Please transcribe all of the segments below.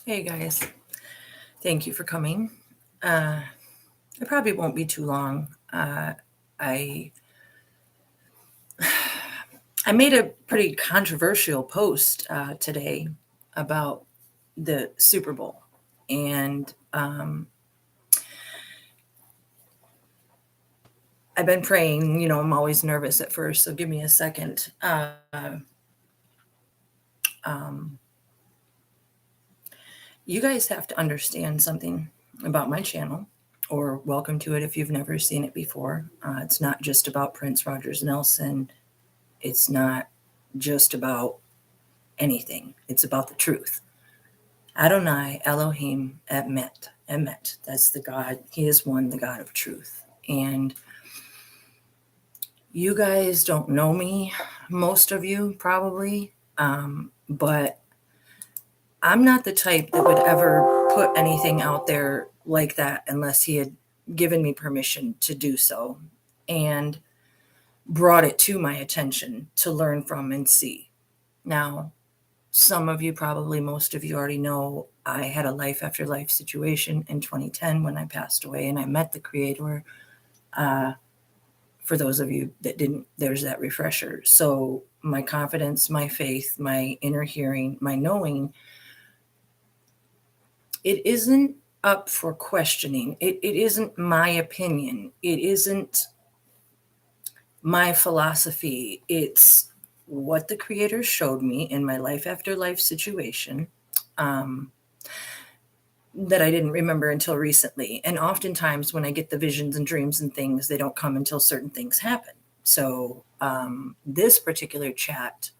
Hey guys, thank you for coming. It probably won't be too long. I I made a pretty controversial post today about the Super Bowl, and I've been praying. I'm always nervous at first, so give me a second. Um, you guys have to understand something about my channel, or welcome to it if you've never seen it before. It's not just about Prince Rogers Nelson. It's not just about anything. It's about the truth. Adonai Elohim Emet. Emet. That's the God. He is one, the God of truth. And you guys don't know me, most of you probably, but I'm not the type that would ever put anything out there like that unless he had given me permission to do so and brought it to my attention to learn from and see. Now, some of you, probably most of you already know, I had a life after life situation in 2010 when I passed away and I met the Creator. For those of you that didn't, there's that refresher. So my confidence, my faith, my inner hearing, my knowing, it isn't up for questioning. It isn't my opinion. It isn't my philosophy. It's what the Creator showed me in my life after life situation. That I didn't remember until recently. And oftentimes when I get the visions and dreams and things, they don't come until certain things happen. So this particular chat,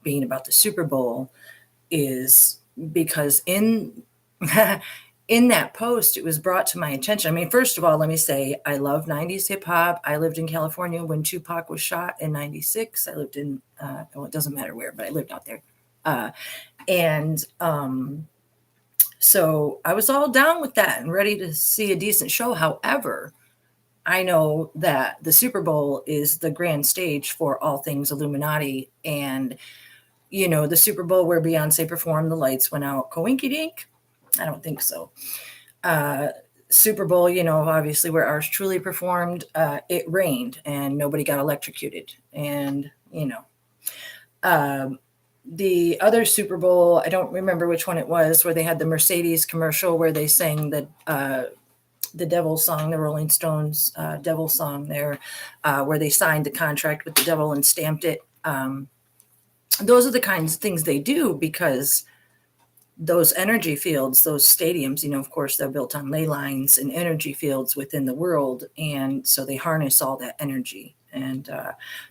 being about the Super Bowl, is because in in that post, it was brought to my attention. I mean, first of all, let me say I love 90s hip hop. I lived in California when Tupac was shot in 96. I lived in, well, it doesn't matter where, but I lived out there. And so I was all down with that and ready to see a decent show. However, I know that the Super Bowl is the grand stage for all things Illuminati. And, the Super Bowl where Beyonce performed, the lights went out. Coinky dink? I don't think so. Super Bowl, obviously where ours truly performed, it rained and nobody got electrocuted. And, the other Super Bowl, I don't remember which one it was, where they had the Mercedes commercial where they sang the Devil song, the Rolling Stones Devil song there, where they signed the contract with the devil and stamped it. Those are the kinds of things they do because those energy fields, those stadiums, of course, they're built on ley lines and energy fields within the world. And so they harness all that energy. And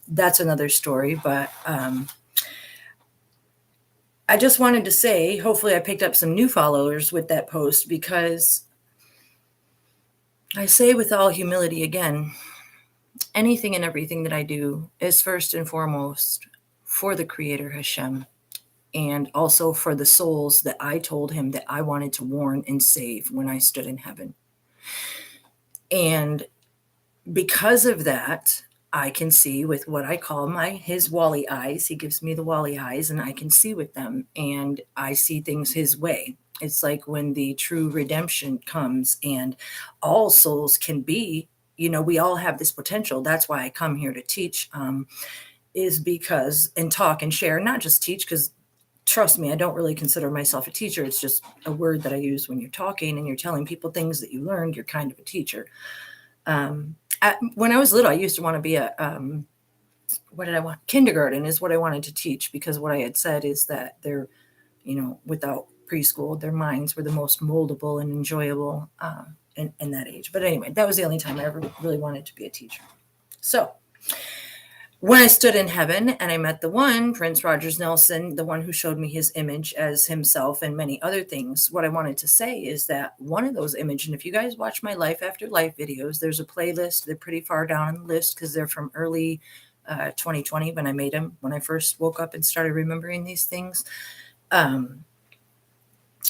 that's another story. But I just wanted to say, hopefully I picked up some new followers with that post, because I say with all humility again, anything and everything that I do is first and foremost for the Creator Hashem, and also for the souls that I told him that I wanted to warn and save when I stood in heaven. And because of that, I can see with what I call his Wally eyes. He gives me the Wally eyes and I can see with them, and I see things his way. It's like when the true redemption comes and all souls can be, we all have this potential. That's why I come here to teach, is because, and talk and share, not just teach, because trust me, I don't really consider myself a teacher. It's just a word that I use when you're talking and you're telling people things that you learned. You're kind of a teacher. When I was little, I used to want to be what did I want? Kindergarten is what I wanted to teach, because what I had said is that they're, without preschool, their minds were the most moldable and enjoyable in that age. But anyway, that was the only time I ever really wanted to be a teacher. So when I stood in heaven and I met the one, Prince Rogers Nelson, the one who showed me his image as himself and many other things, what I wanted to say is that one of those images, and if you guys watch my life after life videos, there's a playlist. They're pretty far down on the list because they're from early 2020 when I made them, when I first woke up and started remembering these things.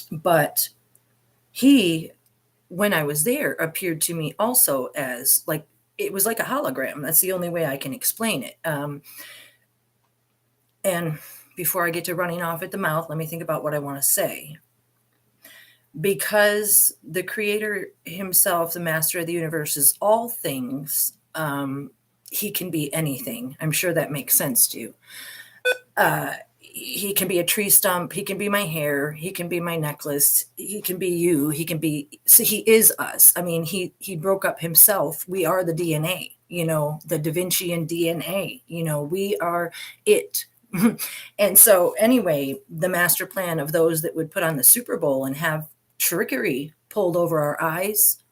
But he, when I was there, appeared to me also as it was like a hologram. That's the only way I can explain it. And before I get to running off at the mouth, let me think about what I want to say. because the creator himself, the master of the universe, is all things. He can be anything. I'm sure that makes sense to you. He can be a tree stump. He can be my hair. He can be my necklace. He can be you. He can be. So he is us. I mean, he broke up himself. We are the DNA. You know, the Da Vincian DNA. You know, we are it. And so, anyway, the master plan of those that would put on the Super Bowl and have trickery pulled over our eyes,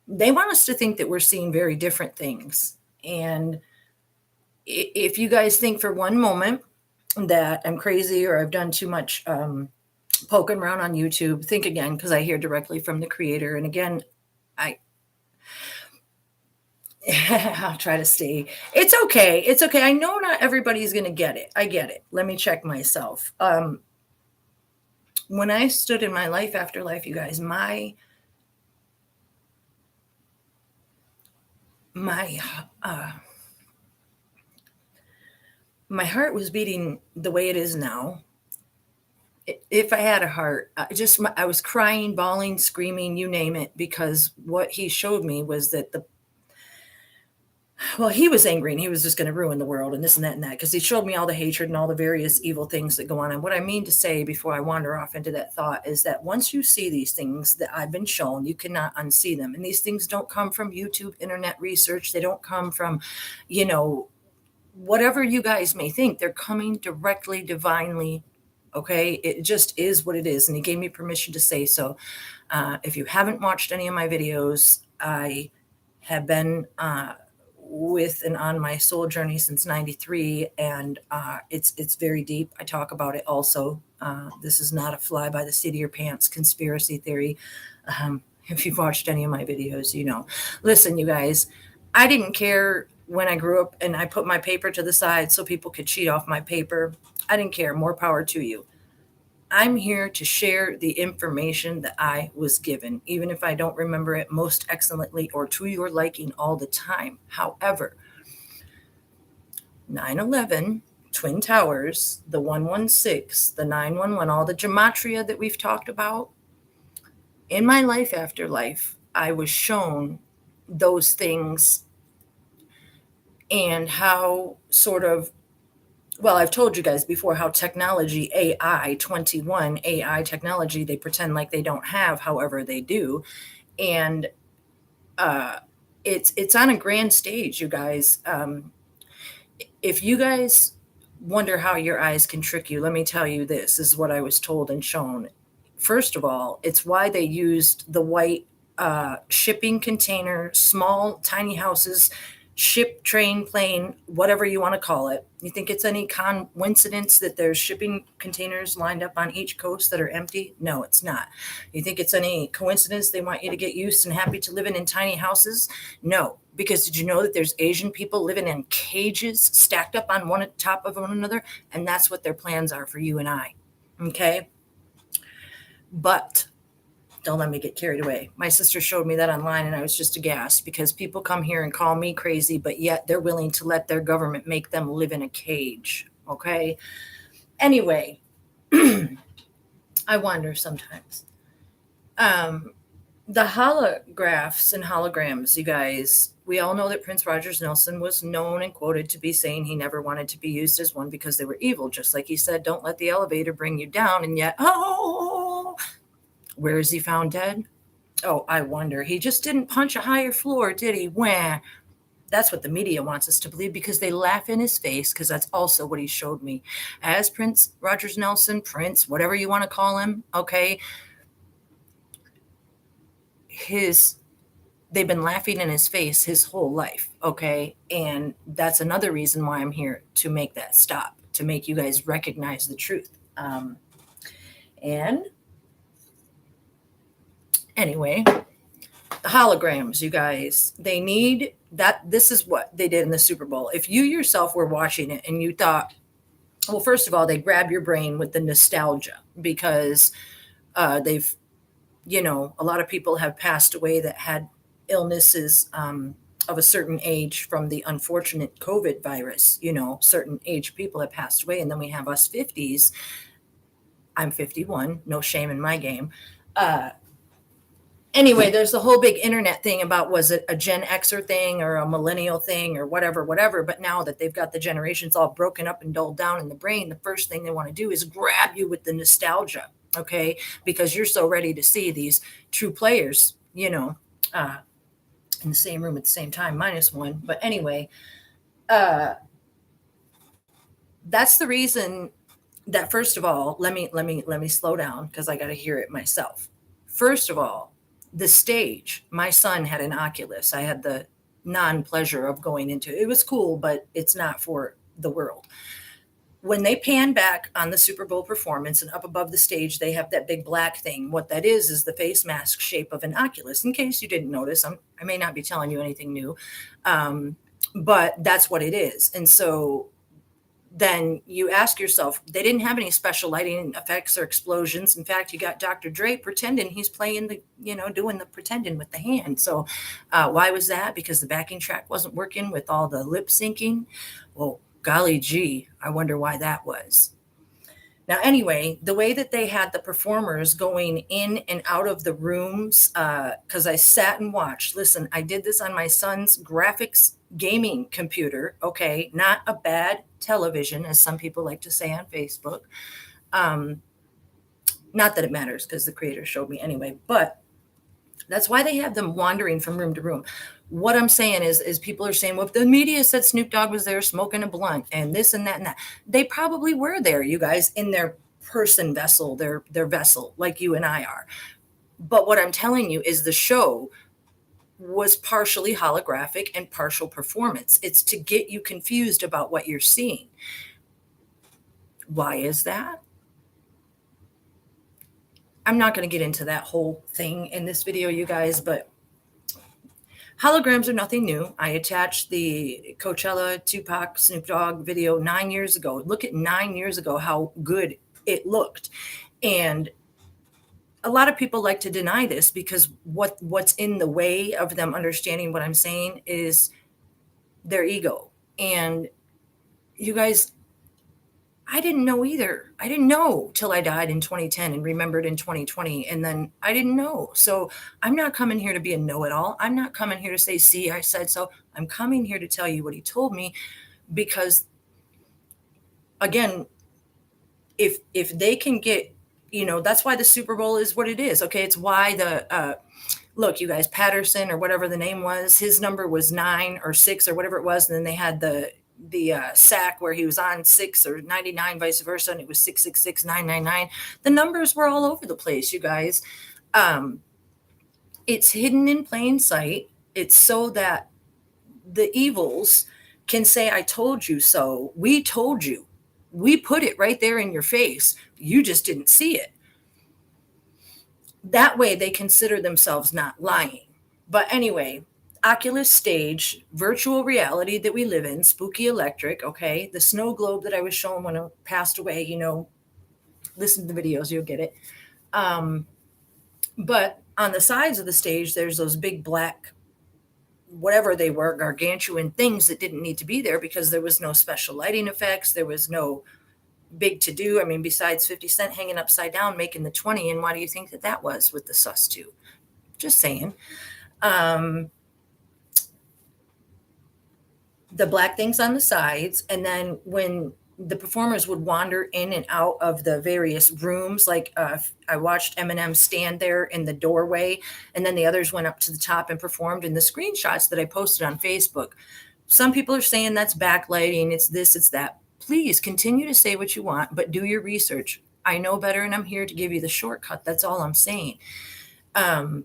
they want us to think that we're seeing very different things. And if you guys think for one moment that I'm crazy or I've done too much poking around on YouTube, think again, because I hear directly from the creator. And again, I'll try to stay. It's okay. It's okay. I know not everybody's going to get it. I get it. Let me check myself. When I stood in my life after life, you guys, my heart was beating the way it is now. If I had a heart, I was crying, bawling, screaming, you name it, because what he showed me was that he was angry and he was just going to ruin the world and this and that and that, because he showed me all the hatred and all the various evil things that go on. And what I mean to say before I wander off into that thought is that once you see these things that I've been shown, you cannot unsee them. And these things don't come from YouTube, internet research. They don't come from, whatever you guys may think. They're coming directly, divinely. Okay. It just is what it is. And he gave me permission to say so. If you haven't watched any of my videos, I have been, with and on my soul journey since 93, and it's very deep. I talk about it also. This is not a fly by the seat of your pants conspiracy theory. If you've watched any of my videos, you know. Listen, you guys, I didn't care when I grew up and I put my paper to the side so people could cheat off my paper. I didn't care. More power to you. I'm here to share the information that I was given, even if I don't remember it most excellently or to your liking all the time. However, 9/11, Twin Towers, the 116, the 911, all the gematria that we've talked about, in my life after life, I was shown those things and how sort of, well, I've told you guys before how technology, AI 21, AI technology, they pretend like they don't have, however they do. And it's on a grand stage, you guys. If you guys wonder how your eyes can trick you, let me tell you this is what I was told and shown. First of all, it's why they used the white shipping container, small, tiny houses, ship, train, plane, whatever you want to call it. You think it's any coincidence that there's shipping containers lined up on each coast that are empty? No, it's not. You think it's any coincidence they want you to get used and happy to living in tiny houses? No, because did you know that there's Asian people living in cages stacked up on one top of one another? And that's what their plans are for you and I. Okay? But don't let me get carried away. My sister showed me that online and I was just aghast, because people come here and call me crazy, but yet they're willing to let their government make them live in a cage. Okay. Anyway, I wonder sometimes. The holographs and holograms, you guys, we all know that Prince Rogers Nelson was known and quoted to be saying he never wanted to be used as one because they were evil. Just like he said, don't let the elevator bring you down. And yet, where is he found dead? Oh, I wonder. He just didn't punch a higher floor, did he? Wah. That's what the media wants us to believe, because they laugh in his face, because that's also what he showed me. As Prince Rogers Nelson, Prince, whatever you want to call him, okay? They've been laughing in his face his whole life, okay? And that's another reason why I'm here, to make that stop, to make you guys recognize the truth. And anyway, the holograms, you guys, they need that. This is what they did in the Super Bowl. If you yourself were watching it and you thought, well, first of all, they grab your brain with the nostalgia, because they've, a lot of people have passed away that had illnesses of a certain age from the unfortunate COVID virus. Certain age people have passed away. And then we have us 50s. I'm 51, no shame in my game. Anyway, there's the whole big internet thing about, was it a Gen Xer thing or a millennial thing or whatever. But now that they've got the generations all broken up and dulled down in the brain, the first thing they want to do is grab you with the nostalgia, okay? Because you're so ready to see these true players, in the same room at the same time, minus one. But anyway, that's the reason that, first of all, let me slow down because I got to hear it myself. First of all, the stage, my son had an Oculus. I had the non-pleasure of going into it. It was cool, but it's not for the world. When they pan back on the Super Bowl performance and up above the stage, they have that big black thing. What that is the face mask shape of an Oculus. In case you didn't notice, I may not be telling you anything new, but that's what it is. And so then you ask yourself, they didn't have any special lighting effects or explosions. In fact, you got Dr. Dre pretending he's playing doing the pretending with the hand. So why was that? Because the backing track wasn't working with all the lip syncing. Well, golly gee, I wonder why that was. Now, anyway, the way that they had the performers going in and out of the rooms, because I sat and watched. Listen, I did this on my son's graphics gaming computer, okay? Not a bad television, as some people like to say on Facebook. Not that it matters, because the creator showed me anyway, but that's why they have them wandering from room to room. What I'm saying is people are saying, well, if the media said Snoop Dogg was there smoking a blunt and this and that and that, they probably were there, you guys, in their person vessel, their vessel, like you and I are. But what I'm telling you is the show was partially holographic and partial performance. It's to get you confused about what you're seeing. Why is that? I'm not going to get into that whole thing in this video, you guys, but holograms are nothing new. I attached the Coachella Tupac Snoop Dogg video 9 years ago. Look at 9 years ago, how good it looked. And a lot of people like to deny this because what's in the way of them understanding what I'm saying is their ego. And you guys, I didn't know either. I didn't know till I died in 2010 and remembered in 2020. And then I didn't know. So I'm not coming here to be a know-it-all. I'm not coming here to say, see, I said so. I'm coming here to tell you what he told me, because again, if they can get, that's why the Super Bowl is what it is. Okay. It's why look, you guys, Patterson or whatever the name was, his number was 9 or 6 or whatever it was. And then they had the sack where he was on 6 or 99, vice versa, and it was 666 999. The numbers were all over the place, you guys. It's hidden in plain sight. It's so that the evils can say, I told you so. We told you. We put it right there in your face. You just didn't see it. That way they consider themselves not lying. But anyway, Oculus stage, virtual reality that we live in, spooky electric, okay? The snow globe that I was shown when I passed away, listen to the videos, you'll get it. But on the sides of the stage, there's those big black, whatever they were, gargantuan things that didn't need to be there because there was no special lighting effects. There was no big to do. I mean, besides 50 Cent hanging upside down, making the 20. And why do you think that was with the sus too? Just saying. The black things on the sides. And then when the performers would wander in and out of the various rooms, like I watched Eminem stand there in the doorway, and then the others went up to the top and performed. In the screenshots that I posted on Facebook, some people are saying that's backlighting, it's this, it's that. Please continue to say what you want, but do your research. I know better, and I'm here to give you the shortcut. That's all I'm saying. At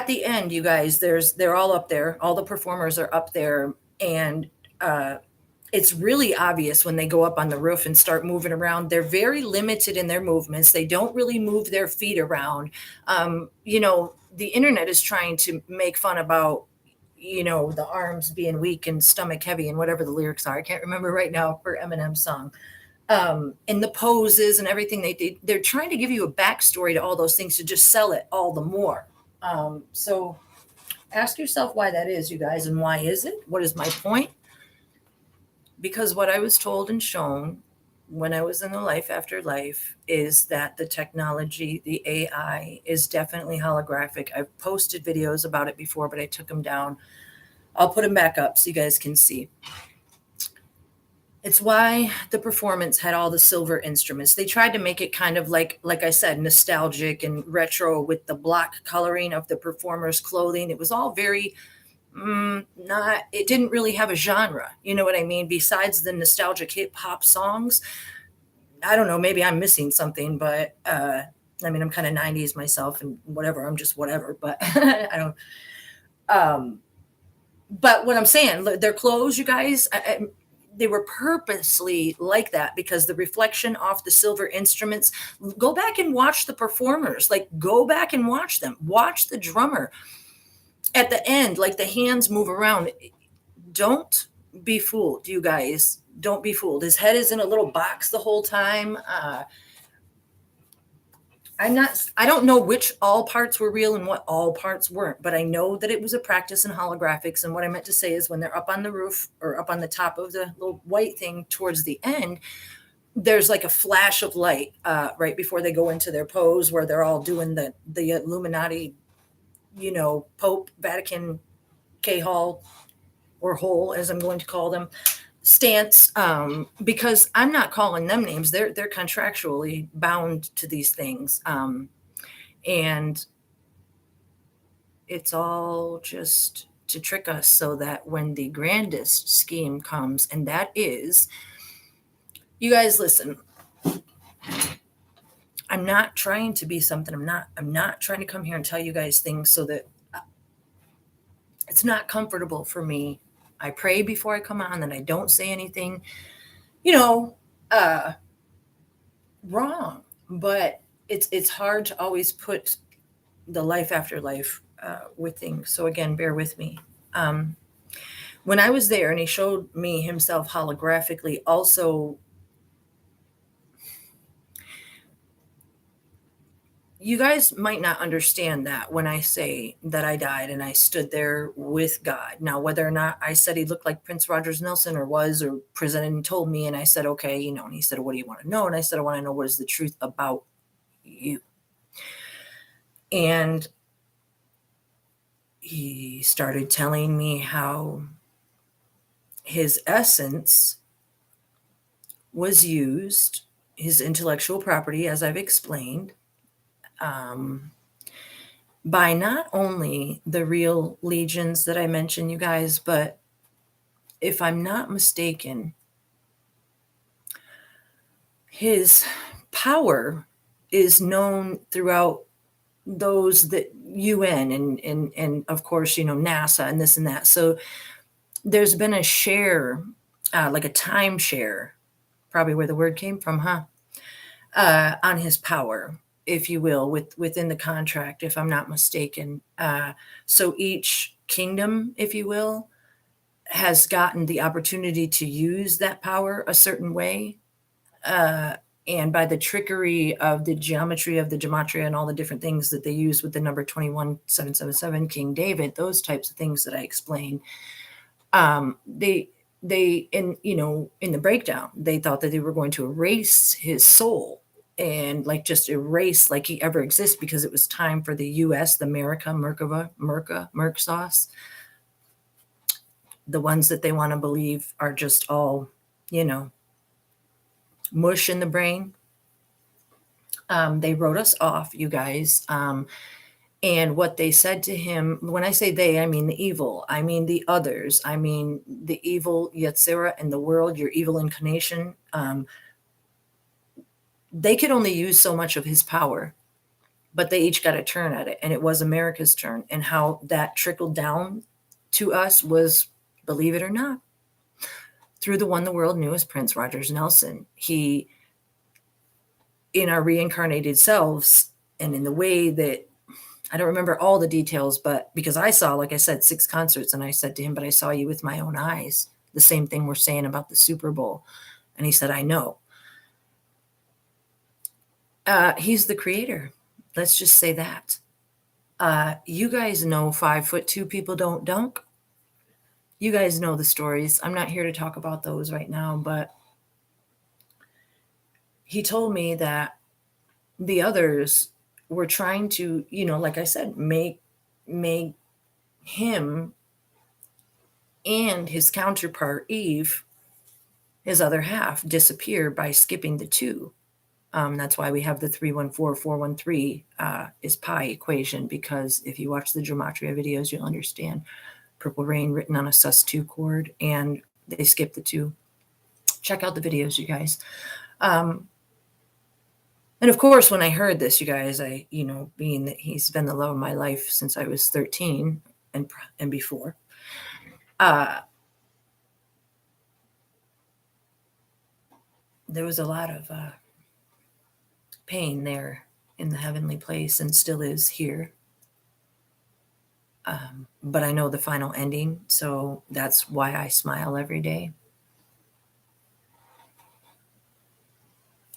the end, you guys, they're all up there. All the performers are up there, and it's really obvious when they go up on the roof and start moving around. They're very limited in their movements. They don't really move their feet around. The internet is trying to make fun about, the arms being weak and stomach heavy and whatever the lyrics are. I can't remember right now for Eminem's song. And the poses and everything they did. They're trying to give you a backstory to all those things to just sell it all the more. So ask yourself why that is, you guys, and why is it? What is my point? Because what I was told and shown when I was in the life after life is that the technology, the AI, is definitely holographic. I've posted videos about it before, but I took them down. I'll put them back up so you guys can see. It's why the performance had all the silver instruments. They tried to make it kind of like I said, nostalgic and retro with the block coloring of the performers' clothing. It was all very not. It didn't really have a genre. You know what I mean? Besides the nostalgic hip hop songs, I don't know. Maybe I'm missing something, but I mean, I'm kind of '90s myself, and whatever. I'm just whatever. But I don't. Um, but what I'm saying, their clothes, you guys, they were purposely like that because the reflection off the silver instruments. Go back and watch the performers. Like, go back and watch them. Watch the drummer at the end, like the hands move around. Don't be fooled, you guys. Don't be fooled. His head is in a little box the whole time. I don't know which all parts were real and what all parts weren't, but I know that it was a practice in holographics. And what I meant to say is when they're up on the roof or up on the top of the little white thing towards the end, there's like a flash of light right before they go into their pose where they're all doing the Illuminati, Pope, Vatican, K-Hall, or Hole, as I'm going to call them, stance, because I'm not calling them names. They're contractually bound to these things, and it's all just to trick us so that when the grandest scheme comes, and that is, you guys listen. I'm not trying to be something. I'm not trying to come here and tell you guys things so that it's not comfortable for me. I pray before I come on that I don't say anything, wrong. But it's hard to always put the life after life with things. So again, bear with me. When I was there and he showed me himself holographically, also, you guys might not understand that when I say that I died and I stood there with God. Now, whether or not I said he looked like Prince Rogers Nelson or presented and told me, and I said, okay, and he said, what do you want to know? And I said, I want to know what is the truth about you. And he started telling me how his essence was used, his intellectual property, as I've explained, by not only the real legions that I mentioned, you guys, but if I'm not mistaken, his power is known throughout those that UN and of course, NASA and this and that. So there's been a share, like a timeshare, probably where the word came from, on his power, if you will, within the contract, if I'm not mistaken. So each kingdom, if you will, has gotten the opportunity to use that power a certain way. And by the trickery of the geometry of the gematria and all the different things that they use with the number 21777, King David, those types of things that I explained, they in the breakdown, they thought that they were going to erase his soul and like just erase like he ever exists because it was time for the US, the Merc sauce, the ones that they want to believe are just all, mush in the brain. They wrote us off, you guys. And what they said to him, when I say they, I mean the evil, I mean the others, I mean the evil Yetzirah in the world, your evil incarnation. They could only use so much of his power, but they each got a turn at it. And it was America's turn. And how that trickled down to us was, believe it or not, through the one the world knew as Prince Rogers Nelson. He, in our reincarnated selves, and in the way that, I don't remember all the details, but because I saw, like I said, 6 concerts, and I said to him, but I saw you with my own eyes. The same thing we're saying about the SuperBowl. And he said, I know. He's the creator. Let's just say that. You guys know 5'2" people don't dunk. You guys know the stories. I'm not here to talk about those right now, but he told me that the others were trying to, like I said, make him and his counterpart Eve, his other half, disappear by skipping the two. That's why we have the 314413 is pi equation, because if you watch the gematria videos, you'll understand purple rain written on a sus2 chord, and they skip the two. Check out the videos, you guys. And of course, when I heard this, you guys, being that he's been the love of my life since I was 13 and before, there was a lot of pain there in the heavenly place, and still is here. But I know the final ending, so that's why I smile every day.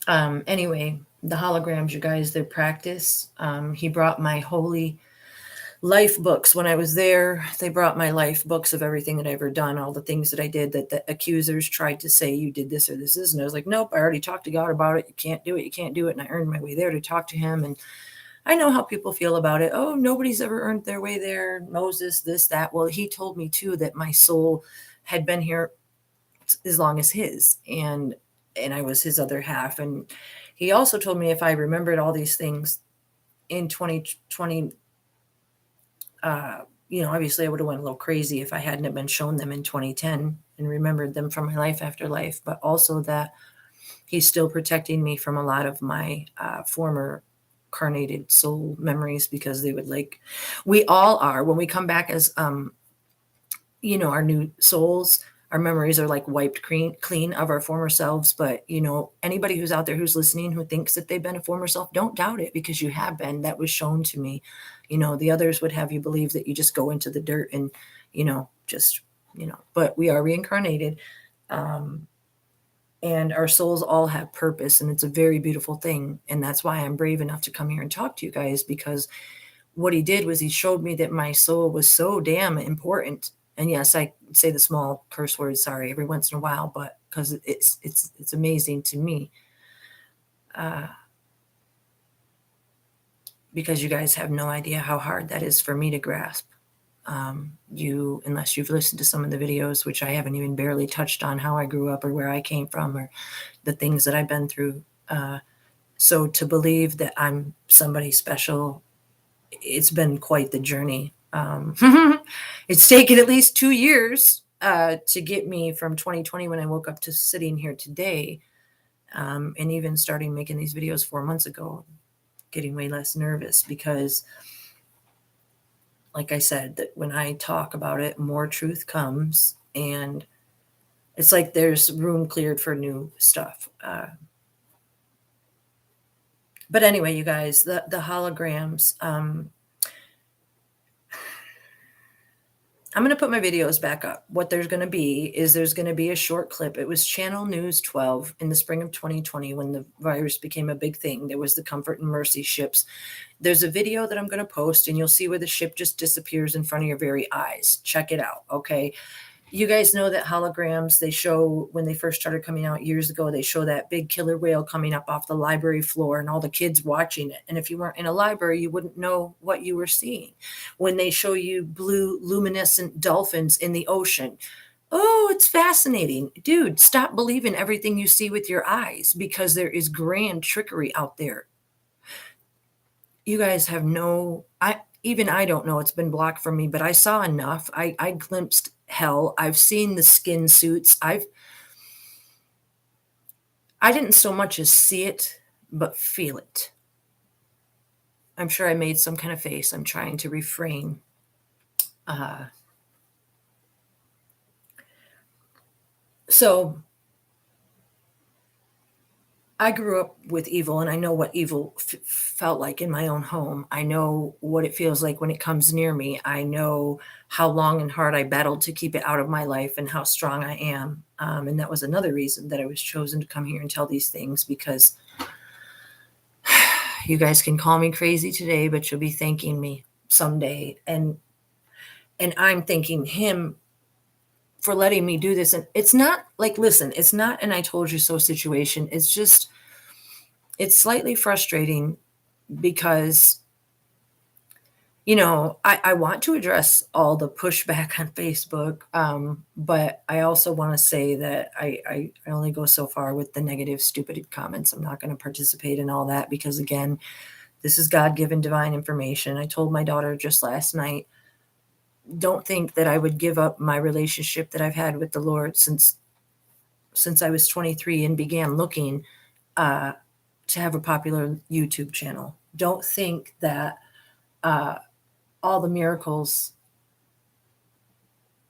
Anyway, the holograms, you guys, their practice. He brought my holy life books when I was there. They brought my life books of everything that I ever done, all the things that I did that the accusers tried to say, you did this or this is. And I was like, nope, I already talked to God about it. You can't do it. You can't do it. And I earned my way there to talk to him. And I know how people feel about it. Oh, nobody's ever earned their way there. Moses, this, that. Well, he told me too that my soul had been here as long as his, and I was his other half. And he also told me if I remembered all these things in 2020, obviously I would have went a little crazy if I hadn't been shown them in 2010 and remembered them from my life after life, but also that he's still protecting me from a lot of my former carnated soul memories, because they would, like we all are when we come back as our new souls, our memories are like wiped clean of our former selves. But anybody who's out there who's listening who thinks that they've been a former self, don't doubt it, because you have been. That was shown to me. The others would have you believe that you just go into the dirt and but we are reincarnated, and our souls all have purpose, and it's a very beautiful thing. And that's why I'm brave enough to come here and talk to you guys, because what he did was he showed me that my soul was so damn important. And yes, I say the small curse words, sorry, every once in a while, but because it's amazing to me. Because you guys have no idea how hard that is for me to grasp. Unless you've listened to some of the videos, which I haven't even barely touched on how I grew up or where I came from or the things that I've been through. So to believe that I'm somebody special, it's been quite the journey. It's taken at least 2 years to get me from 2020 when I woke up to sitting here today, and even starting making these videos 4 months ago, getting way less nervous, because like I said, that when I talk about it, more truth comes, and it's like there's room cleared for new stuff. But anyway, you guys, the holograms, I'm going to put my videos back up. What there's going to be is there's going to be a short clip. It was Channel News 12 in the spring of 2020 when the virus became a big thing. There was the Comfort and Mercy ships. There's a video that I'm going to post, and you'll see where the ship just disappears in front of your very eyes. Check it out, okay? You guys know that holograms, they show, when they first started coming out years ago, they show that big killer whale coming up off the library floor and all the kids watching it. And if you weren't in a library, you wouldn't know what you were seeing. When they show you blue luminescent dolphins in the ocean, oh, it's fascinating. Dude, stop believing everything you see with your eyes, because there is grand trickery out there. You guys have I don't know, it's been blocked from me, but I saw enough. I glimpsed hell. I've seen the skin suits. I didn't so much as see it, but feel it. I'm sure I made some kind of face. I'm trying to refrain. So I grew up with evil, and I know what evil felt like in my own home. I know what it feels like when it comes near me. I know how long and hard I battled to keep it out of my life, and how strong I am. And that was another reason that I was chosen to come here and tell these things, because you guys can call me crazy today, but you'll be thanking me someday. And I'm thanking him for letting me do this. And it's not like, listen, it's not an I told you so situation. It's just, it's slightly frustrating because, I want to address all the pushback on Facebook, but I also want to say that I only go so far with the negative, stupid comments. I'm not going to participate in all that because, again, this is God given divine information. I told my daughter just last night, don't think that I would give up my relationship that I've had with the Lord since I was 23 and began looking to have a popular YouTube channel. Don't think that all the miracles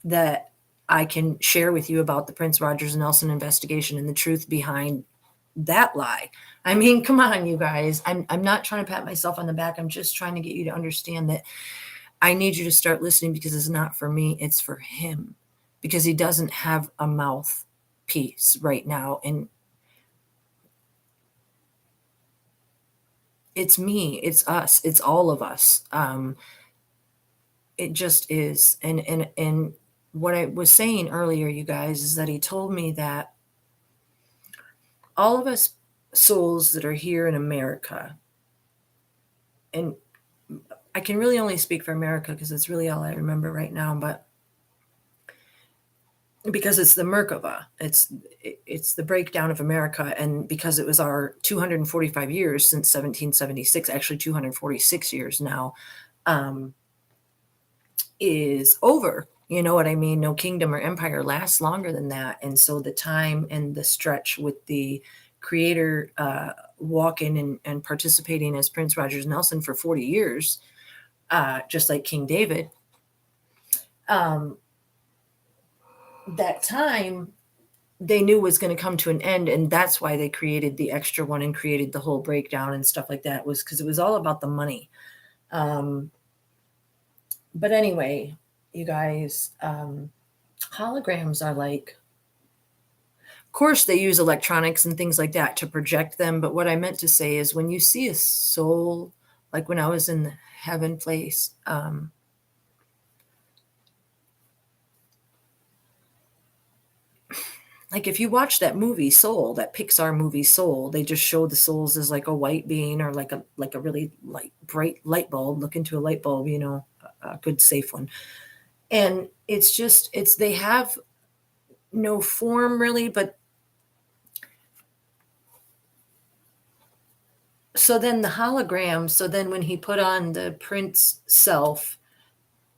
that I can share with you about the Prince Rogers Nelson investigation and the truth behind that lie. I mean, come on, you guys. I'm not trying to pat myself on the back. I'm just trying to get you to understand that I need you to start listening because it's not for me, it's for him. Because he doesn't have a mouthpiece right now. And it's me, it's us, it's all of us. It just is. And what I was saying earlier, you guys, is that he told me that all of us souls that are here in America, and I can really only speak for America because it's really all I remember right now, but because it's the Merkaba, it's the breakdown of America, and because it was our 245 years since 1776, actually 246 years now, is over. You know what I mean? No kingdom or empire lasts longer than that. And so the time and the stretch with the creator walking and participating as Prince Rogers Nelson for 40 years, just like King David, that time they knew was going to come to an end. And that's why they created the extra one and created the whole breakdown and stuff like that, was because it was all about the money. But anyway, you guys, holograms are like, of course, they use electronics and things like that to project them. But what I meant to say is when you see a soul, like when I was in the heaven place, like if you watch that movie Soul, that Pixar movie Soul, they just show the souls as like a white being or like a really bright light bulb. Look into a light bulb, a good safe one. And they have no form really, but so then the hologram, so then when he put on the Prince self,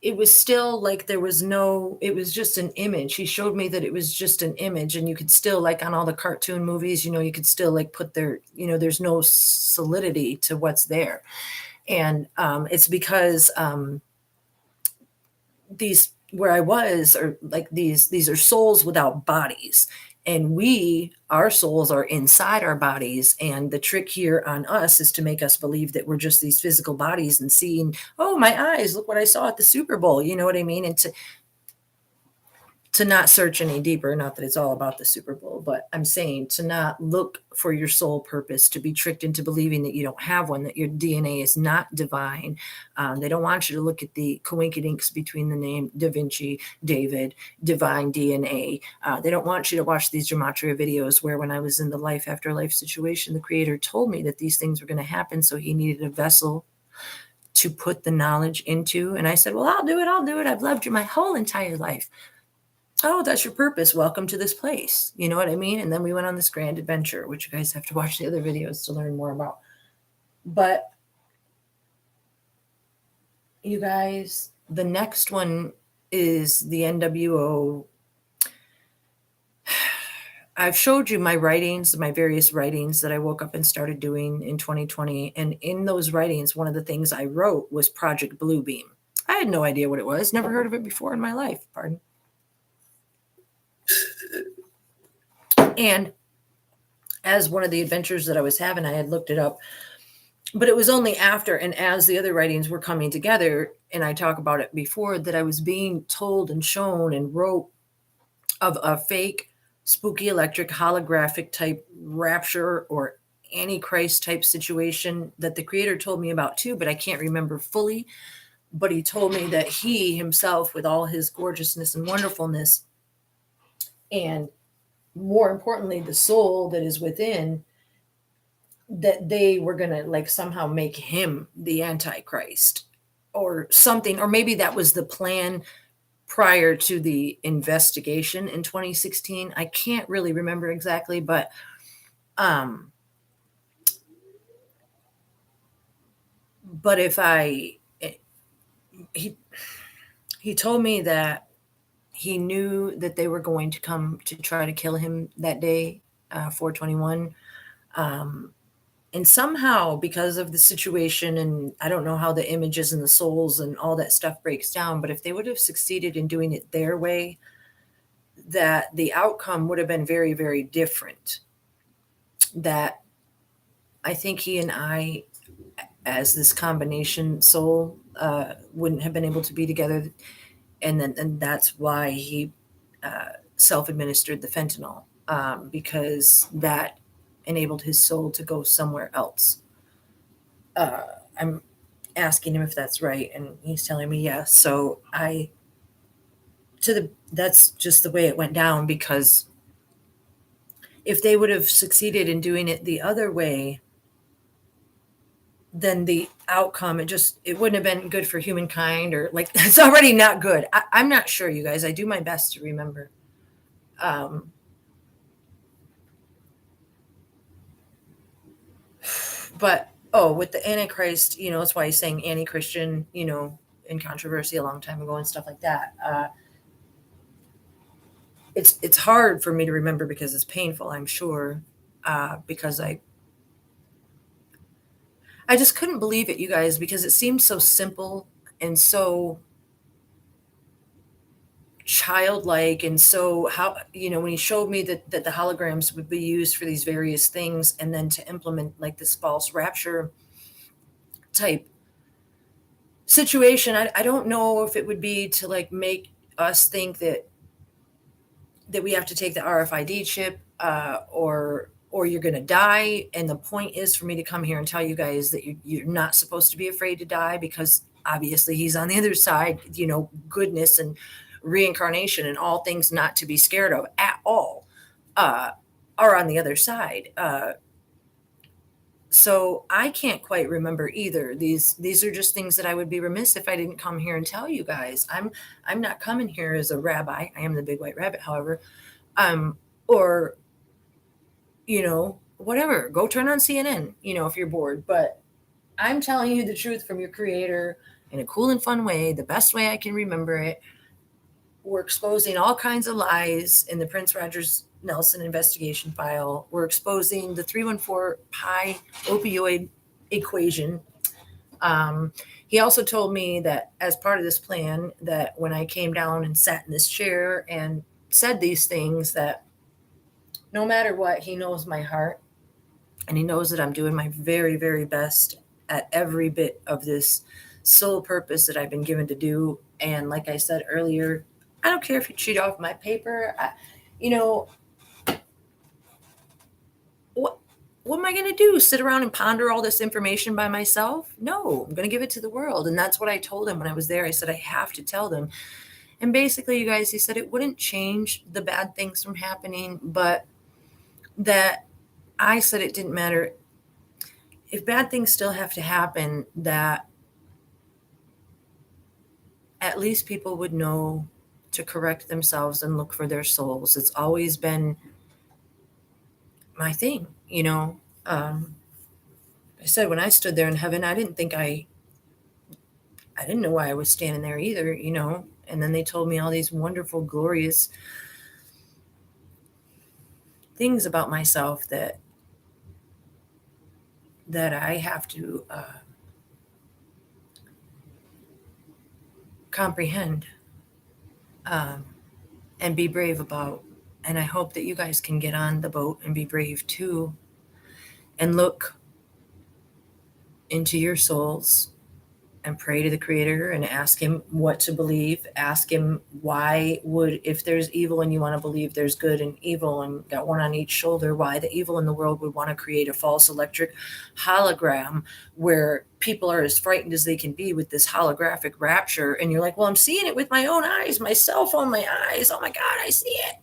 it was still like it was just an image. He showed me that it was just an image, and you could still, like on all the cartoon movies, you could still like put there's no solidity to what's there. And it's because these where I was are like these are souls without bodies, and our souls are inside our bodies, and the trick here on us is to make us believe that we're just these physical bodies and seeing, oh, my eyes, look what I saw at the Super Bowl, you know what I mean? And to not search any deeper, not that it's all about the Super Bowl, but I'm saying to not look for your soul purpose, to be tricked into believing that you don't have one, that your DNA is not divine. They don't want you to look at the coinkydinks between the name Da Vinci, David, divine DNA. They don't want you to watch these gematria videos where when I was in the life after life situation, the creator told me that these things were going to happen. So he needed a vessel to put the knowledge into. And I said, well, I'll do it. I've loved you my whole entire life. Oh, that's your purpose. Welcome to this place. You know what I mean? And then we went on this grand adventure, which you guys have to watch the other videos to learn more about. But you guys, the next one is the NWO. I've showed you my writings, my various writings that I woke up and started doing in 2020. And in those writings, one of the things I wrote was Project Bluebeam. I had no idea what it was. Never heard of it before in my life. Pardon. And as one of the adventures that I was having, I had looked it up, but it was only after and as the other writings were coming together, and I talk about it before, that I was being told and shown and wrote of a fake, spooky, electric, holographic type rapture or Antichrist type situation that the creator told me about too, but I can't remember fully. But he told me that he himself, with all his gorgeousness and wonderfulness, and more importantly, the soul that is within, that they were going to like somehow make him the Antichrist or something, or maybe that was the plan prior to the investigation in 2016. I can't really remember exactly, um but if I he he told me that he knew that they were going to come to try to kill him that day, 421. Um, and somehow, because of the situation, and I don't know how the images and the souls and all that stuff breaks down, but if they would have succeeded in doing it their way, that the outcome would have been very, very different. That I think he and I, as this combination soul, wouldn't have been able to be together, and that's why he self-administered the fentanyl, because that enabled his soul to go somewhere else. I'm asking him if that's right, and he's telling me yes. So that's just the way it went down, because if they would have succeeded in doing it the other way, then the outcome, it wouldn't have been good for humankind, or like it's already not good. I'm not sure, you guys. I do my best to remember. Um, but with the Antichrist, that's why he's saying anti-Christian, in controversy a long time ago and stuff like that. It's hard for me to remember because it's painful, I'm sure, because I just couldn't believe it, you guys, because it seemed so simple and so childlike, and so how, when he showed me that the holograms would be used for these various things, and then to implement like this false rapture type situation. I don't know if it would be to like make us think that we have to take the RFID chip, or you're going to die. And the point is for me to come here and tell you guys that you're not supposed to be afraid to die, because obviously he's on the other side, goodness and reincarnation and all things not to be scared of at all, are on the other side. So I can't quite remember either. These are just things that I would be remiss if I didn't come here and tell you guys. I'm not coming here as a rabbi. I am the big white rabbit, however. Or whatever. Go turn on CNN, if you're bored. But I'm telling you the truth from your creator in a cool and fun way, the best way I can remember it. We're exposing all kinds of lies in the Prince Rogers Nelson investigation file. We're exposing the 314 pi opioid equation. He also told me that as part of this plan, that when I came down and sat in this chair and said these things, that no matter what, he knows my heart, and he knows that I'm doing my very, very best at every bit of this sole purpose that I've been given to do. And like I said earlier, I don't care if you cheat off my paper. What am I going to do? Sit around and ponder all this information by myself? No, I'm going to give it to the world. And that's what I told him when I was there. I said, I have to tell them. And basically, you guys, he said it wouldn't change the bad things from happening, but that I said it didn't matter. If bad things still have to happen, that at least people would know to correct themselves and look for their souls. It's always been my thing, I said, when I stood there in heaven, I didn't think I didn't know why I was standing there either, and then they told me all these wonderful, glorious things about myself that I have to comprehend, and be brave about. And I hope that you guys can get on the boat and be brave too, and look into your souls and pray to the creator and ask him what to believe. Ask him if there's evil and you want to believe there's good and evil and got one on each shoulder, why the evil in the world would want to create a false electric hologram where people are as frightened as they can be with this holographic rapture. And you're like, well, I'm seeing it with my own eyes, my cell phone, my eyes. Oh my God, I see it.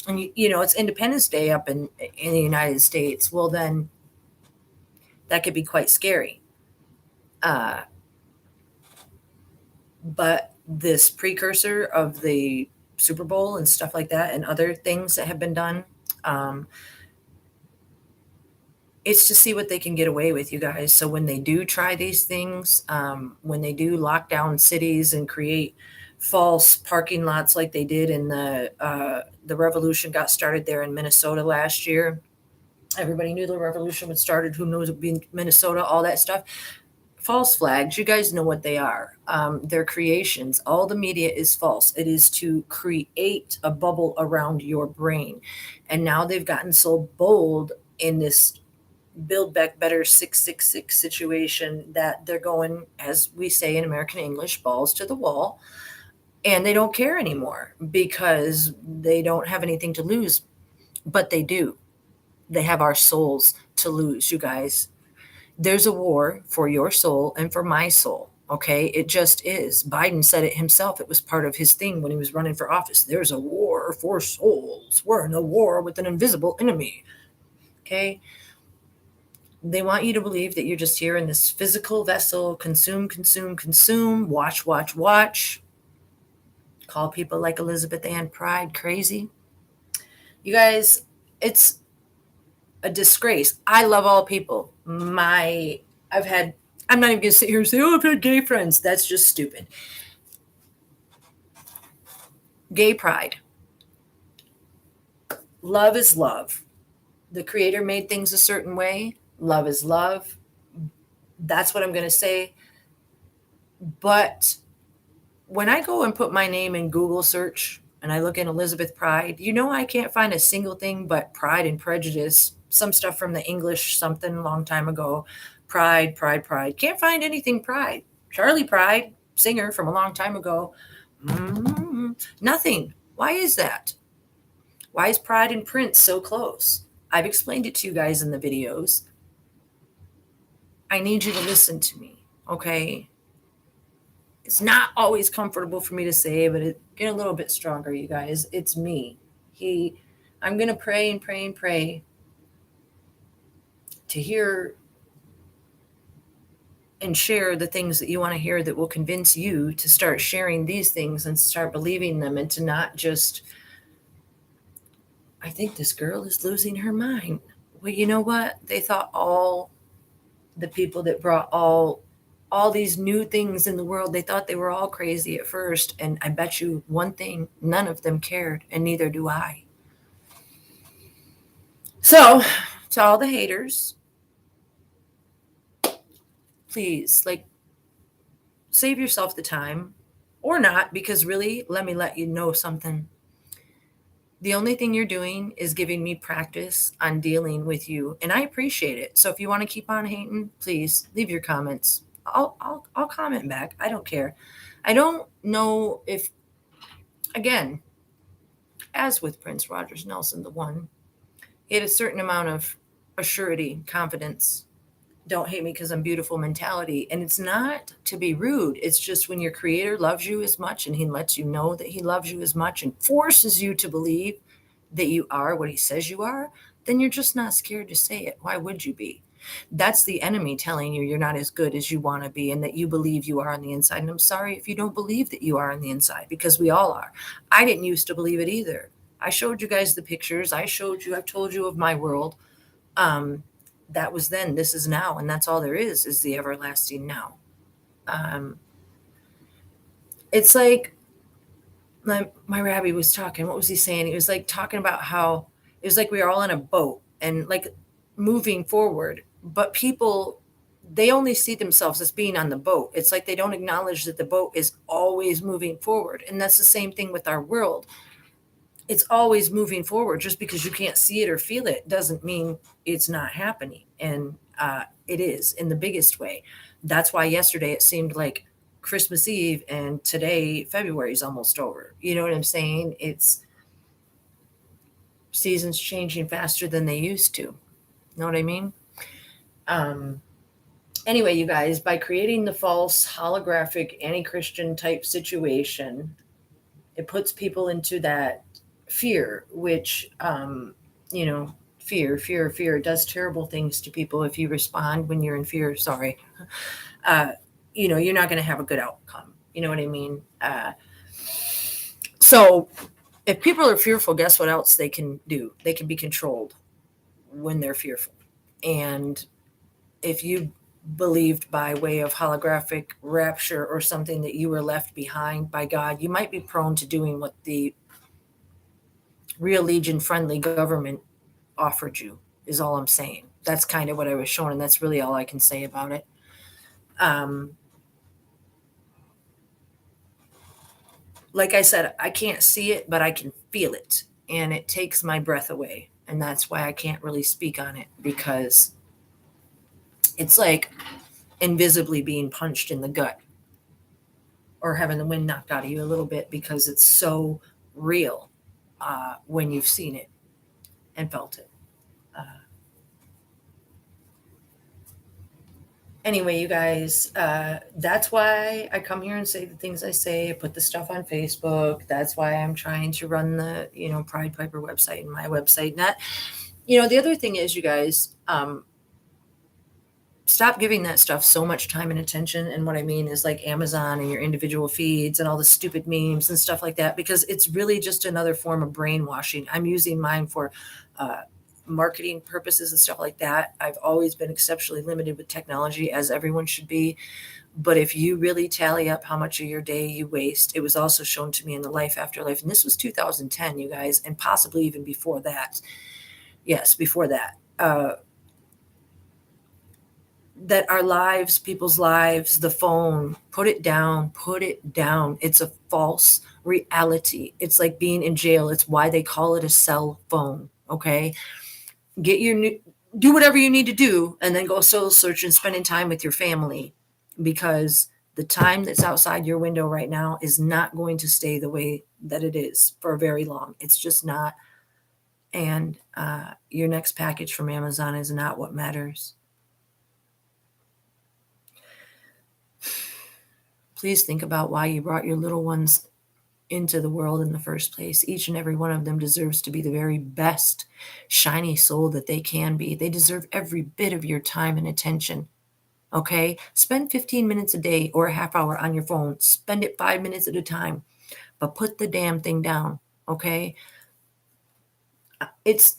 And it's Independence Day up in the United States. Well, then That could be quite scary. But this precursor of the Super Bowl and stuff like that, and other things that have been done, um, it's to see what they can get away with, you guys. So when they do try these things, when they do lock down cities and create false parking lots like they did in the revolution got started there in Minnesota last year. Everybody knew the revolution would started. Who knows it would be in Minnesota? All that stuff. False flags, you guys know what they are. They're creations. All the media is false. It is to create a bubble around your brain. And now they've gotten so bold in this Build Back Better 666 situation that they're going, as we say in American English, balls to the wall. And they don't care anymore because they don't have anything to lose. But they do. They have our souls to lose, you guys. There's a war for your soul and for my soul. Okay. It just is. Biden said it himself. It was part of his thing when he was running for office. There's a war for souls. We're in a war with an invisible enemy. Okay. They want you to believe that you're just here in this physical vessel, consume, consume, consume, watch, watch, watch. Call people like Elizabeth Ann Pride crazy. You guys, it's a disgrace. I love all people. I'm not even going to sit here and say, oh, I've had gay friends. That's just stupid. Gay pride. Love is love. The Creator made things a certain way. Love is love. That's what I'm going to say. But when I go and put my name in Google search and I look in Elizabeth Pride, I can't find a single thing but Pride and Prejudice, some stuff from the English something a long time ago. Pride, pride, pride. Can't find anything Pride. Charlie Pride, singer from a long time ago. Nothing. Why is that? Why is Pride and Prince so close? I've explained it to you guys in the videos. I need you to listen to me, okay? It's not always comfortable for me to say, but it get a little bit stronger, you guys. It's me. I'm going to pray and pray and pray to hear and share the things that you want to hear that will convince you to start sharing these things and start believing them, and to not just, I think this girl is losing her mind. Well, you know what? They thought all the people that brought all these new things in the world, they thought they were all crazy at first. And I bet you one thing, none of them cared, and neither do I. So, to all the haters, please, save yourself the time, or not, because really, let me let you know something. The only thing you're doing is giving me practice on dealing with you, and I appreciate it. So if you want to keep on hating, please leave your comments. I'll comment back. I don't care. I don't know if, again, as with Prince Rogers Nelson, the one, he had a certain amount of assurity, confidence, don't hate me because I'm beautiful mentality. And it's not to be rude. It's just when your Creator loves you as much and he lets you know that he loves you as much and forces you to believe that you are what he says you are, then you're just not scared to say it. Why would you be? That's the enemy telling you you're not as good as you want to be and that you believe you are on the inside. And I'm sorry if you don't believe that you are on the inside, because we all are. I didn't used to believe it either. I showed you guys the pictures. I've told you of my world. That was then, this is now, and that's all there is the everlasting now. It's like my rabbi was talking. What was he saying? He was like talking about how it was like we were all in a boat and like moving forward, but people, they only see themselves as being on the boat. It's like they don't acknowledge that the boat is always moving forward. And that's the same thing with our world. It's always moving forward. Just because you can't see it or feel it doesn't mean it's not happening. And it is, in the biggest way. That's why yesterday it seemed like Christmas Eve, and today February is almost over. You know what I'm saying? It's seasons changing faster than they used to. Know what I mean? Anyway, you guys, by creating the false holographic anti-Christian type situation, it puts people into that fear, which, fear, fear, fear. It does terrible things to people. If you respond when you're in fear, sorry, you're not going to have a good outcome. You know what I mean? So if people are fearful, guess what else they can do? They can be controlled when they're fearful. And if you believed by way of holographic rapture or something that you were left behind by God, you might be prone to doing what the real Legion friendly government offered you, is all I'm saying. That's kind of what I was shown, and that's really all I can say about it. Like I said, I can't see it, but I can feel it, and it takes my breath away. And that's why I can't really speak on it, because it's like invisibly being punched in the gut or having the wind knocked out of you a little bit, because it's so real when you've seen it and felt it. Anyway, you guys, that's why I come here and say the things I say. I put the stuff on Facebook. That's why I'm trying to run the, Pride Piper website and my website. And that, the other thing is, you guys, stop giving that stuff so much time and attention. And what I mean is like Amazon and your individual feeds and all the stupid memes and stuff like that, because it's really just another form of brainwashing. I'm using mine for marketing purposes and stuff like that. I've always been exceptionally limited with technology, as everyone should be. But if you really tally up how much of your day you waste, it was also shown to me in the Life After Life. And this was 2010, you guys, and possibly even before that. Yes, before that. That our lives, people's lives, the phone, put it down, put it down. It's a false reality. It's like being in jail. It's why they call it a cell phone. Okay. Do whatever you need to do, and then go soul search and spending time with your family, because the time that's outside your window right now is not going to stay the way that it is for very long. It's just not. And your next package from Amazon is not what matters. Please think about why you brought your little ones into the world in the first place. Each and every one of them deserves to be the very best shiny soul that they can be. They deserve every bit of your time and attention. Okay? Spend 15 minutes a day or a half hour on your phone. Spend it 5 minutes at a time, but put the damn thing down. Okay? It's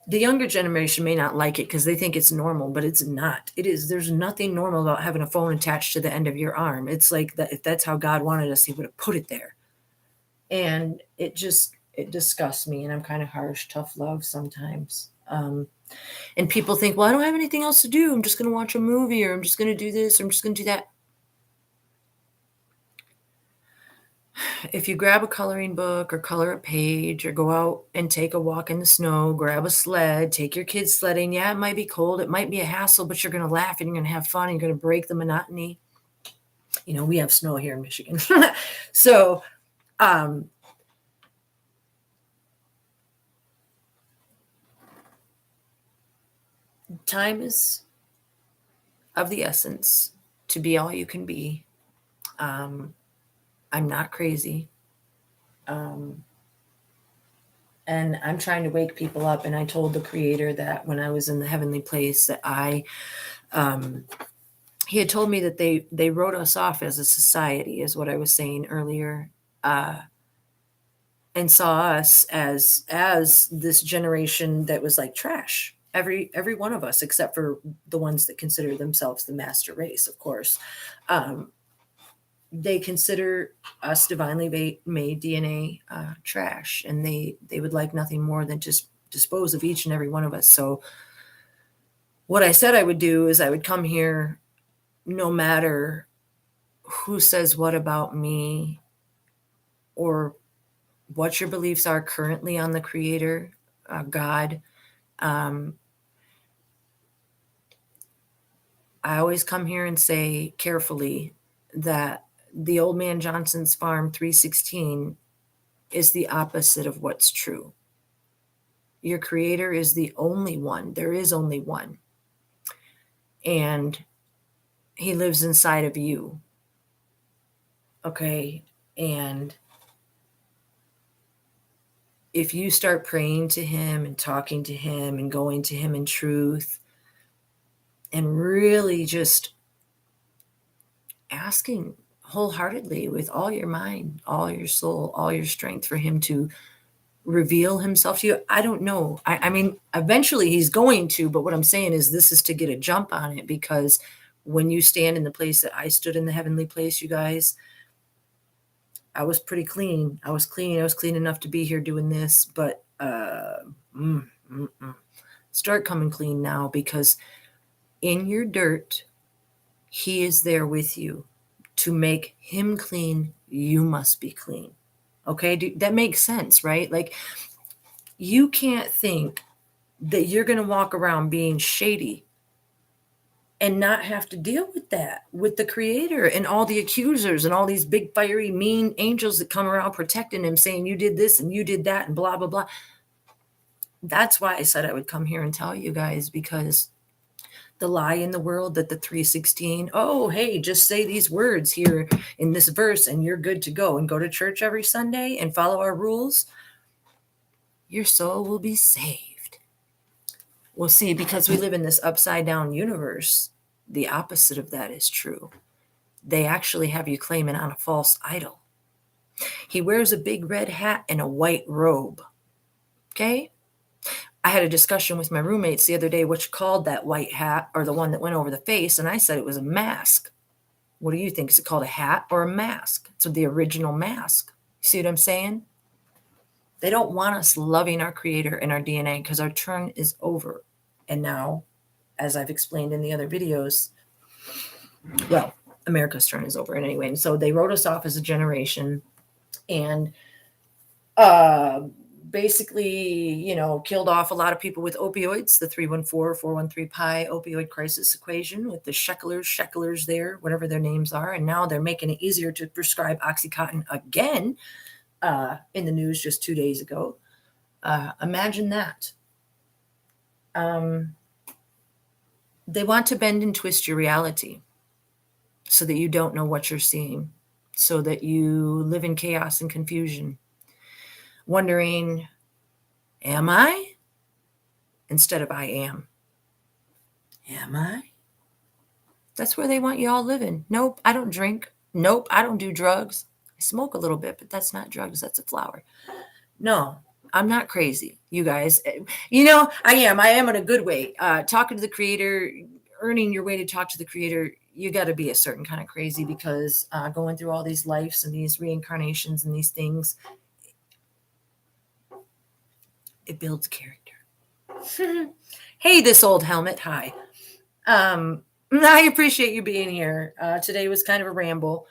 the younger generation may not like it because they think it's normal, but it's not. It is. There's nothing normal about having a phone attached to the end of your arm. It's like that. If that's how God wanted us, he would have put it there. And it disgusts me, and I'm kind of harsh, tough love sometimes. And people think, well, I don't have anything else to do. I'm just going to watch a movie, or I'm just going to do this, or I'm just going to do that. If you grab a coloring book or color a page or go out and take a walk in the snow, grab a sled, take your kids sledding. Yeah, it might be cold. It might be a hassle, but you're going to laugh and you're going to have fun. And you're going to break the monotony. We have snow here in Michigan. So, time is of the essence to be all you can be. I'm not crazy. And I'm trying to wake people up. And I told the Creator that when I was in the heavenly place, that he had told me that they wrote us off as a society, is what I was saying earlier, and saw us as this generation that was like trash. Every one of us, except for the ones that consider themselves the master race, of course. They consider us divinely made DNA trash, and they would like nothing more than just dispose of each and every one of us. So what I said I would do is I would come here no matter who says what about me or what your beliefs are currently on the Creator, God. I always come here and say carefully that the Old Man Johnson's Farm 316 is the opposite of what's true. Your Creator is the only one. There is only one. And he lives inside of you. Okay? And if you start praying to him and talking to him and going to him in truth and really just asking wholeheartedly with all your mind, all your soul, all your strength for him to reveal himself to you. I don't know. I mean, eventually he's going to, but what I'm saying is this is to get a jump on it, because when you stand in the place that I stood in, the heavenly place, you guys, I was pretty clean. I was clean. I was clean enough to be here doing this, but start coming clean now, because in your dirt, he is there with you. To make him clean, you must be clean. Okay, that makes sense, right? Like, you can't think that you're going to walk around being shady and not have to deal with that, with the creator and all the accusers and all these big, fiery, mean angels that come around protecting him, saying you did this and you did that and blah, blah, blah. That's why I said I would come here and tell you guys, because the lie in the world that the 316, oh, hey, just say these words here in this verse and you're good to go and go to church every Sunday and follow our rules, your soul will be saved. Well, see, because we live in this upside down universe, the opposite of that is true. They actually have you claiming on a false idol. He wears a big red hat and a white robe. Okay? I had a discussion with my roommates the other day, which called that white hat, or the one that went over the face, and I said it was a mask. What do you think? Is it called a hat or a mask? It's the original mask. You see what I'm saying? They don't want us loving our creator and our DNA, because our turn is over. And now, as I've explained in the other videos, well, America's turn is over. And anyway, and so they wrote us off as a generation, and basically, killed off a lot of people with opioids, the 314-413 pi opioid crisis equation with the shecklers there, whatever their names are. And now they're making it easier to prescribe Oxycontin again, in the news just 2 days ago. Imagine that. They want to bend and twist your reality so that you don't know what you're seeing, so that you live in chaos and confusion, wondering, am I? Instead of I am. Am I? That's where they want you all living. Nope, I don't drink. Nope, I don't do drugs. I smoke a little bit, but that's not drugs. That's a flower. No, I'm not crazy, you guys. I am in a good way. Talking to the creator, earning your way to talk to the creator, you got to be a certain kind of crazy, because going through all these lives and these reincarnations and these things, it builds character. Hey, this old helmet. Hi. I appreciate you being here. Today was kind of a ramble.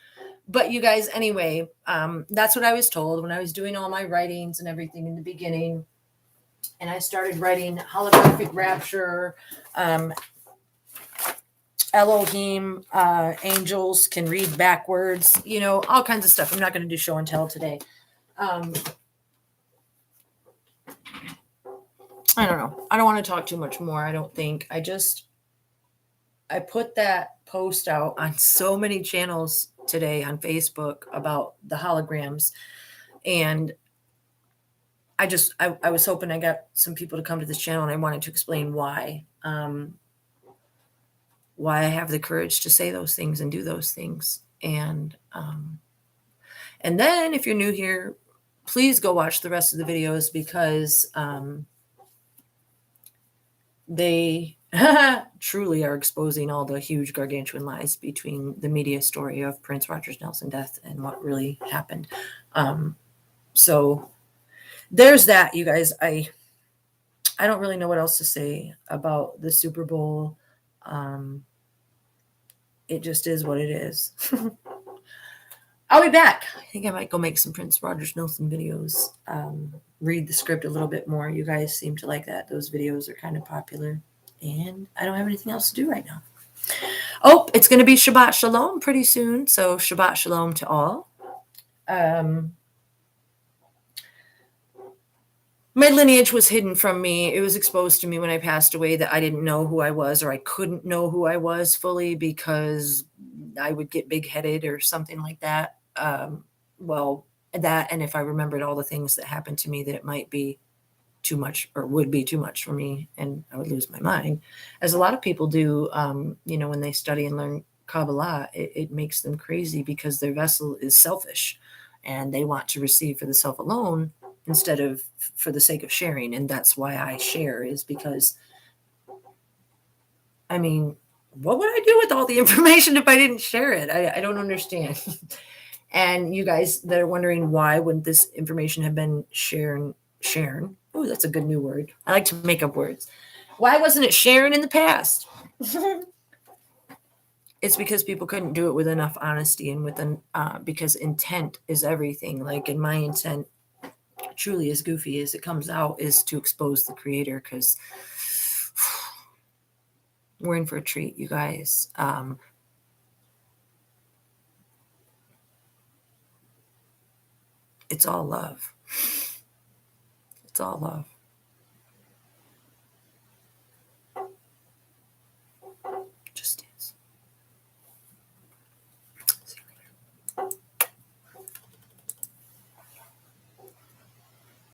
But you guys, anyway, that's what I was told when I was doing all my writings and everything in the beginning. And I started writing holographic rapture, Elohim, angels can read backwards, all kinds of stuff. I'm not going to do show and tell today. I don't know. I don't want to talk too much more. I don't think. I put that post out on so many channels today on Facebook about the holograms. And I was hoping I got some people to come to this channel, and I wanted to explain why I have the courage to say those things and do those things. And then if you're new here, please go watch the rest of the videos, because they truly are exposing all the huge gargantuan lies between the media story of Prince Rogers Nelson's death and what really happened. So there's that, you guys. I don't really know what else to say about the Super Bowl. It just is what it is. I'll be back. I think I might go make some Prince Rogers Nelson videos. Read the script a little bit more. You guys seem to like that. Those videos are kind of popular. And I don't have anything else to do right now. Oh, it's going to be Shabbat Shalom pretty soon. So Shabbat Shalom to all. My lineage was hidden from me. It was exposed to me when I passed away that I didn't know who I was, or I couldn't know who I was fully, because I would get big-headed or something like that. that, and if I remembered all the things that happened to me, that it might be too much or would be too much for me and I would lose my mind, as a lot of people do. When they study and learn Kabbalah, it makes them crazy because their vessel is selfish and they want to receive for the self alone instead of for the sake of sharing. And that's why I share, is because, I mean, what would I do with all the information if I didn't share it? I don't understand. And you guys that are wondering why wouldn't this information have been shared? Oh, that's a good new word. I like to make up words. Why wasn't it shared in the past? It's because people couldn't do it with enough honesty and because intent is everything. Like, in my intent, truly as goofy as it comes out, is to expose the creator, because we're in for a treat, you guys. It's all love. It's all love.